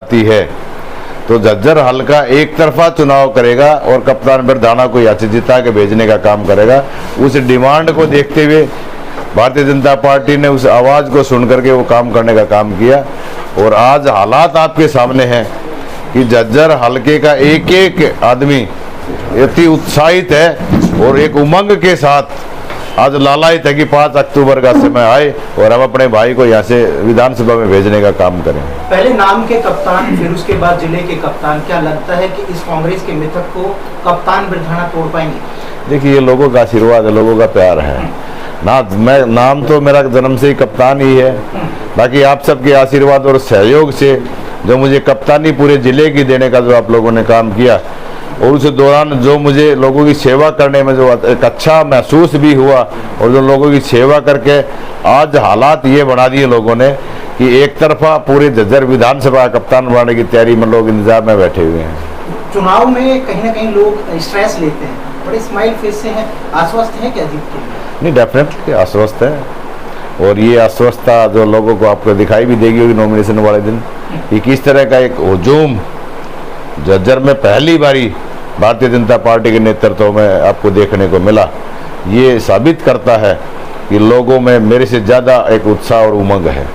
आती है तो झज्जर हल्का एक तरफा चुनाव करेगा और कप्तान बिरधाना को यहाँ से जिता के भेजने का काम करेगा। उस डिमांड को देखते हुए भारतीय जनता पार्टी ने उस आवाज़ को सुन करके वो काम करने का काम किया और आज हालात आपके सामने हैं कि झज्जर हल्के का एक एक आदमी इतनी उत्साहित है और एक उमंग के साथ आज लालायित है कि 5 अक्टूबर का समय आए और हम अपने भाई को यहाँ से विधानसभा में भेजने का काम करें। पहले नाम के कप्तान फिर उसके बाद जिले के कप्तान, क्या लगता है कि इस कांग्रेस के मिथक को कप्तान बिरधाना तोड़ पाएंगे? देखिए, ये लोगों का आशीर्वाद है, लोगों का प्यार है ना। मैं नाम तो मेरा जन्म से ही कप्तान ही है, बाकी आप सबके आशीर्वाद और सहयोग से जो मुझे कप्तानी पूरे जिले की देने का जो आप लोगों ने काम किया और उस दौरान जो मुझे लोगों की सेवा करने में जो एक अच्छा महसूस भी हुआ और जो लोगों की सेवा करके आज हालात ये बना दिए लोगों ने कि एक तरफा पूरे झज्जर विधानसभा कप्तान बनाने की तैयारी में लोग इंतजार में बैठे हुए हैं। चुनाव में कहीं ना कहीं लोग स्ट्रेस लेते हैं, बड़े स्माइल फेस से हैं, आश्वस्त हैं क्या जीत के लिए? नहीं, डेफिनेटली आश्वस्त है और ये आश्वस्तता जो लोगों को आपको दिखाई भी देगी होगी नॉमिनेशन वाले दिन कि किस तरह का एक हुजूम झज्जर में पहली बारी भारतीय जनता पार्टी के नेतृत्व में आपको देखने को मिला। ये साबित करता है कि लोगों में मेरे से ज़्यादा एक उत्साह और उमंग है।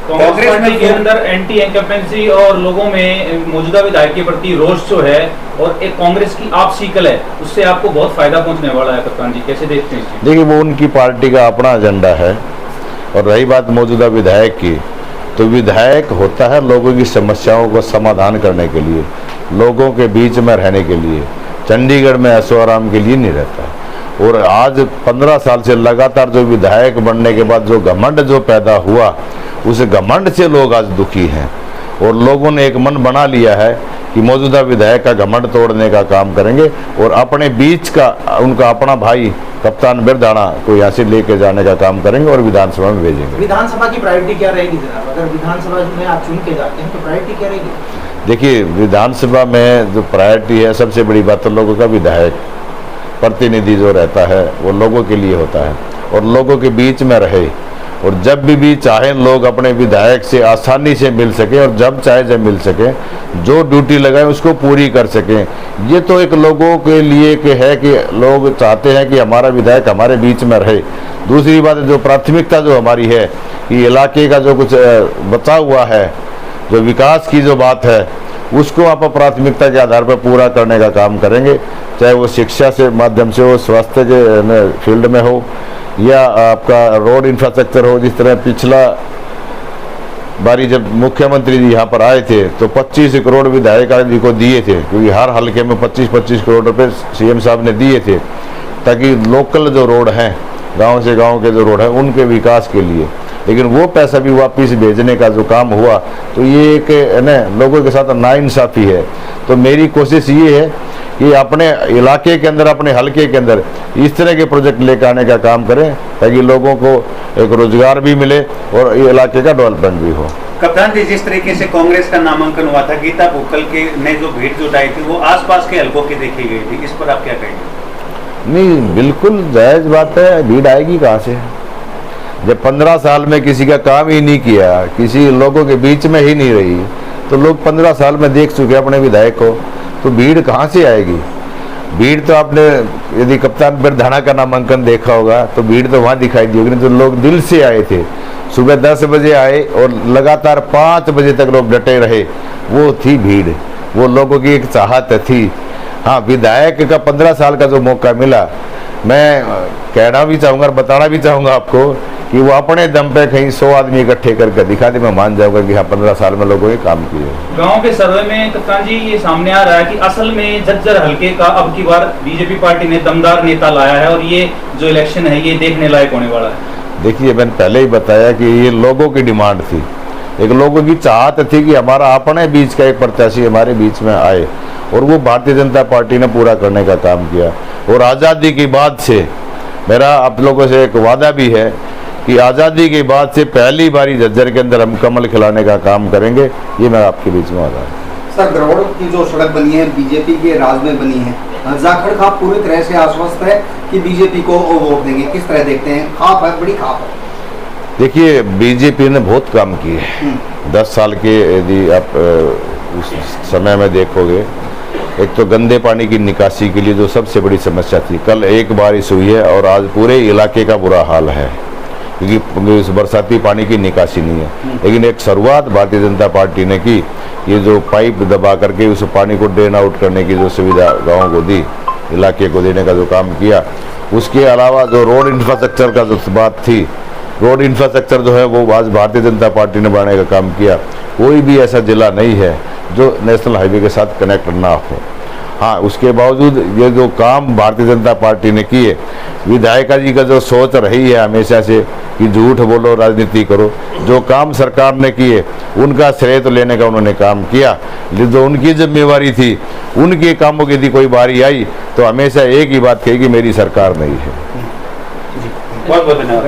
कांग्रेस पार्टी के अंदर एंटी इंकम्पेंसी और लोगों में मौजूदा विधायक के प्रति रोष जो है और एक कांग्रेस की आपसी कल है, उससे आपको बहुत फायदा पहुंचने वाला है। कप्तान जी कैसे देखते हैं? देखिए, वो उनकी पार्टी का अपना एजेंडा है और रही बात मौजूदा विधायक की, तो विधायक होता है लोगों की समस्याओं को समाधान करने के लिए, लोगों के बीच में रहने के लिए, चंडीगढ़ में ऐशो आराम के लिए नहीं रहता। और आज 15 साल से लगातार जो विधायक बनने के बाद जो घमंड जो पैदा हुआ, उस घमंड से लोग आज दुखी हैं और लोगों ने एक मन बना लिया है कि मौजूदा विधायक का घमंड तोड़ने का काम करेंगे और अपने बीच का उनका अपना भाई कप्तान बिरधाना को यहाँ से लेके जाने का काम करेंगे और विधानसभा में भेजेंगे। विधानसभा की प्रायोरिटी क्या रहेगी जनाब? अगर विधानसभा में आप चुन के जाते हैं तो प्रायोरिटी क्या रहेगी? देखिए, विधानसभा में जो प्रायोरिटी है, सबसे बड़ी बात तो लोगों का विधायक प्रतिनिधि जो रहता है वो लोगों के लिए होता है और लोगों के बीच में रहे और जब भी चाहे लोग अपने विधायक से आसानी से मिल सके और जब चाहे जब मिल सके, जो ड्यूटी लगाए उसको पूरी कर सकें। ये तो एक लोगों के लिए के है कि लोग चाहते हैं कि हमारा विधायक हमारे बीच में रहे। दूसरी बात, जो प्राथमिकता जो हमारी है कि इलाके का जो कुछ बचा हुआ है, जो विकास की जो बात है, उसको आप प्राथमिकता के आधार पर पूरा करने का काम करेंगे, चाहे वो शिक्षा से माध्यम से हो, स्वास्थ्य के फील्ड में हो या आपका रोड इंफ्रास्ट्रक्चर हो। जिस तरह पिछला बारी जब मुख्यमंत्री जी यहाँ पर आए थे तो 25 करोड़ विधायक जी को दिए थे, क्योंकि हर हल्के में 25-25 करोड़ रुपए सीएम साहब ने दिए थे ताकि लोकल जो रोड हैं, गांव से गांव के जो रोड हैं, उनके विकास के लिए। लेकिन वो पैसा भी वापस भेजने का जो काम हुआ तो ये एक न लोगों के साथ नाइंसाफ़ी है। तो मेरी कोशिश ये है कि अपने इलाके के अंदर, अपने हलके के अंदर इस तरह के प्रोजेक्ट लेकर आने का काम करें ताकि लोगों को एक रोजगार भी मिले और इलाके का डेवलपमेंट भी हो। कप्तान जी, जिस तरीके से कांग्रेस का नामांकन हुआ था, गीता भुक्कल के ने जो भीड़ जुटाई थी वो आसपास के हलकों की देखी गई थी, इस पर आप क्या कहेंगे? नहीं, बिल्कुल जायज़ बात है। भीड़ आएगी कहाँ से? जब 15 साल में किसी का काम ही नहीं किया, किसी लोगों के बीच में ही नहीं रही, तो लोग 15 साल में देख चुके अपने विधायक को, तो भीड़ कहाँ से आएगी? भीड़ तो आपने यदि कप्तान बिरधाना का नामांकन देखा होगा तो भीड़ तो वहाँ दिखाई दी होगी। जो लोग दिल से आए थे, सुबह 10 बजे आए और लगातार 5 बजे तक लोग डटे रहे, वो थी भीड़, वो लोगों की एक चाहत थी। हाँ, विधायक का 15 साल का जो मौका मिला, मैं कहना भी चाहूँगा और बताना भी चाहूँगा आपको कि वो अपने दम पे कहीं 100 आदमी इकट्ठे करके दिखा दे, मैं मान जाऊंगा कि हाँ 15 साल में लोगों ने काम किए। गांव के सर्वे में कप्तान जी ये सामने आ रहा है कि असल में झज्जर हल्के का अब की बार बीजेपी पार्टी ने दमदार नेता लाया है और ये जो इलेक्शन है ये देखने लायक होने वाला है। देखिए, मैंने पहले ही बताया कि ये लोगों की डिमांड थी, एक लोगों की चाहत थी कि हमारा अपने बीच का एक प्रत्याशी हमारे बीच में आए और वो भारतीय जनता पार्टी ने पूरा करने का काम किया। और आज़ादी के बाद से मेरा आप लोगों से एक वादा भी है कि आज़ादी के बाद से पहली बारी झज्जर के अंदर हम कमल खिलाने का काम करेंगे। ये मैं आपके बीच में वादा है। सर, गरौड़ की जो सड़क बनी है बीजेपी के राज में बनी है, जाखड़ खाप पूरी तरह से आश्वस्त है कि बीजेपी को वो वोट देंगे, किस तरह देखते हैं? खाप है, बड़ी खाप है। देखिए, बीजेपी ने बहुत काम किए हैं 10 साल के। यदि आप उस समय में देखोगे, एक तो गंदे पानी की निकासी के लिए जो सबसे बड़ी समस्या थी, कल एक बारिश हुई है और आज पूरे इलाके का बुरा हाल है, क्योंकि उस बरसाती पानी की निकासी नहीं है। लेकिन एक शुरुआत भारतीय जनता पार्टी ने की, ये जो पाइप दबा करके उस पानी को ड्रेन आउट करने की जो सुविधा गाँव को दी, इलाके को देने का जो काम किया। उसके अलावा जो रोड इंफ्रास्ट्रक्चर का जो बात थी, रोड इंफ्रास्ट्रक्चर जो है वो आज भारतीय जनता पार्टी ने बनाने का काम किया। कोई भी ऐसा जिला नहीं है जो नेशनल हाईवे के साथ कनेक्ट ना हो। हाँ, उसके बावजूद ये जो काम भारतीय जनता पार्टी ने किए, विधायिका जी का जो सोच रही है हमेशा से कि झूठ बोलो राजनीति करो, जो काम सरकार ने किए उनका श्रेय तो लेने का उन्होंने काम किया। जो उनकी जिम्मेवारी थी, उनके कामों की यदि कोई बारी आई तो हमेशा एक ही बात कही कि मेरी सरकार नहीं है। बहुत बहुत धन्यवाद।